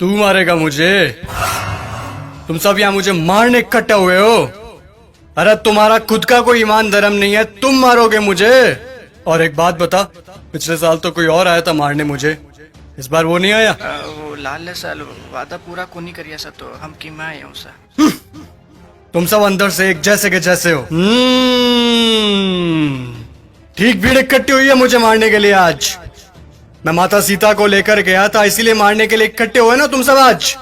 तू मारेगा मुझे? तुम सब यहाँ मुझे मारने इकट्ठे हुए हो? अरे तुम्हारा खुद का कोई ईमान धर्म नहीं है, तुम मारोगे मुझे? और एक बात बता, पिछले साल तो कोई और आया था मारने मुझे, इस बार वो नहीं आया? वो लाल साल वादा पूरा कोनी करिया सा तो हम की मैं आया हूँ सा। तुम सब अंदर से एक जैसे के जैसे हो। ठीक भीड़ इकट्ठी हुई है मुझे मारने के लिए आज। मैं माता सीता को लेकर गया था, इसीलिए मारने के लिए इकट्ठे हुए ना तुम सब आज।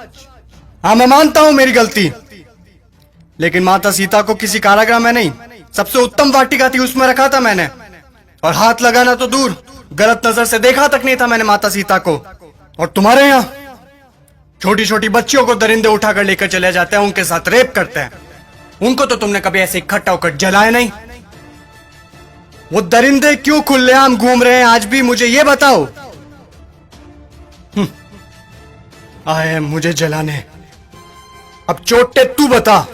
हाँ, मैं मानता हूं मेरी गलती, लेकिन माता सीता को किसी कारागृह में नहीं, सबसे उत्तम वाटिका थी उसमें रखा था मैंने। और हाथ लगाना तो दूर, गलत नजर से देखा तक नहीं था मैंने माता सीता को। और तुम्हारे यहाँ छोटी छोटी बच्चियों को दरिंदे उठाकर लेकर चले जाते हैं, उनके साथ रेप करते हैं। उनको तो तुमने कभी ऐसे इकट्ठा होकर जलाया नहीं। वो दरिंदे क्यों खुलेआम घूम रहे हैं आज भी, मुझे ये बताओ। आए मुझे जलाने। अब चोटे तू बता।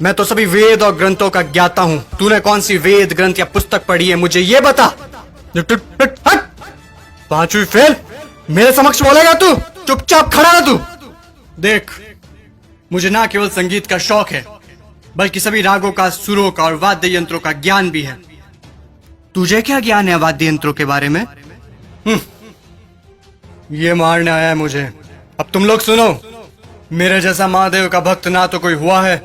मैं तो सभी वेद और ग्रंथों का ज्ञाता हूं, तूने कौन सी वेद ग्रंथ या पुस्तक पढ़ी है, मुझे ये बता। पांचवी फेल मेरे समक्ष बोलेगा तू? चुपचाप खड़ा रह तू। देख, मुझे ना केवल संगीत का शौक है, बल्कि सभी रागों का, सुरों का और वाद्य यंत्रों का ज्ञान भी है। तुझे क्या ज्ञान है वाद्य यंत्रों के बारे में? ये मारने आया है मुझे। अब तुम लोग सुनो, मेरे जैसा महादेव का भक्त ना तो कोई हुआ है,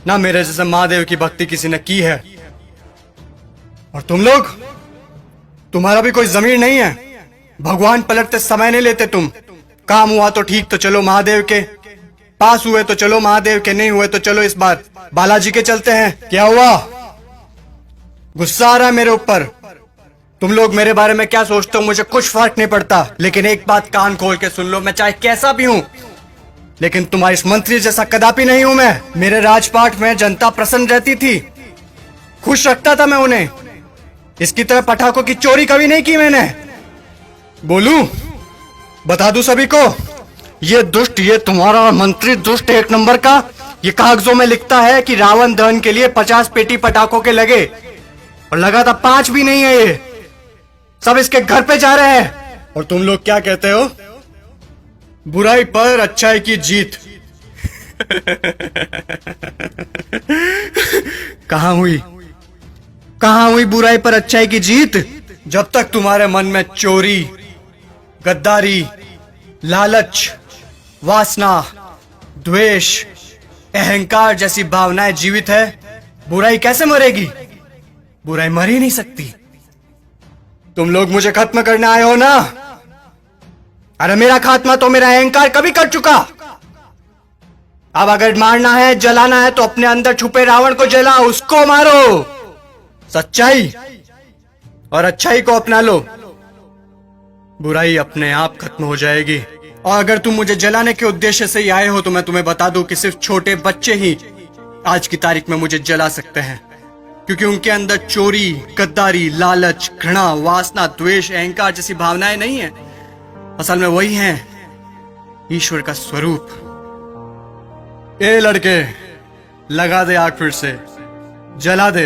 ना मेरे जैसा महादेव की भक्ति किसी ने की है। और तुम लोग, तुम्हारा भी कोई जमीर नहीं है। भगवान पलटते समय नहीं लेते तुम। काम हुआ तो ठीक, तो चलो महादेव के पास, हुए तो चलो महादेव के, नहीं हुए तो चलो इस बार बालाजी के चलते हैं। क्या हुआ? गुस्सा आ रहा है मेरे ऊपर? तुम लोग मेरे बारे में क्या सोचते हो मुझे कुछ फर्क नहीं पड़ता, लेकिन एक बात कान खोल के सुन लो, मैं चाहे कैसा भी हूं, लेकिन तुम्हारी इस मंत्री जैसा कदापि नहीं हूं मैं। मेरे राजपाट में जनता प्रसन्न रहती थी, खुश रखता था मैं उन्हें। इसकी तरह पटाखों की चोरी कभी नहीं की मैंने। बोलूं, बता दूं सभी को, ये दुष्ट, ये तुम्हारा मंत्री दुष्ट एक नंबर का, ये कागजों में लिखता है कि रावण दहन के लिए 50 पेटी पटाखों के लगे, और लगा था 5 भी नहीं है, ये सब इसके घर पे जा रहे हैं। और तुम लोग क्या कहते हो? बुराई पर अच्छाई की जीत। कहां हुई, कहां हुई बुराई पर अच्छाई की जीत? जब तक तुम्हारे मन में चोरी, गद्दारी, लालच, वासना, द्वेष, अहंकार जैसी भावनाएं जीवित है, बुराई कैसे मरेगी? बुराई मर ही नहीं सकती। तुम लोग मुझे खत्म करने आए हो ना? अरे मेरा खात्मा तो मेरा अहंकार कभी कर चुका। अब अगर मारना है, जलाना है, तो अपने अंदर छुपे रावण को जला, उसको मारो। सच्चाई और अच्छाई को अपना लो, बुराई अपने आप खत्म हो जाएगी। और अगर तुम मुझे जलाने के उद्देश्य से ही आए हो, तो मैं तुम्हें बता दूं कि सिर्फ छोटे बच्चे ही आज की तारीख में मुझे जला सकते हैं, क्योंकि उनके अंदर चोरी, गद्दारी, लालच, घृणा, वासना, द्वेष, अहंकार जैसी भावनाएं नहीं है। असल में वही हैं ईश्वर का स्वरूप। ए लड़के, लगा दे आग, फिर से जला दे।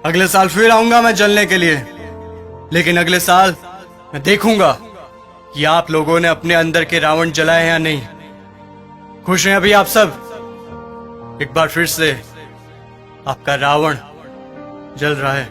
अगले साल फिर आऊंगा मैं जलने के लिए, लेकिन अगले साल मैं देखूंगा कि आप लोगों ने अपने अंदर के रावण जलाए हैं या नहीं। खुश हैं अभी आप सब? एक बार फिर से आपका रावण जल रहा है।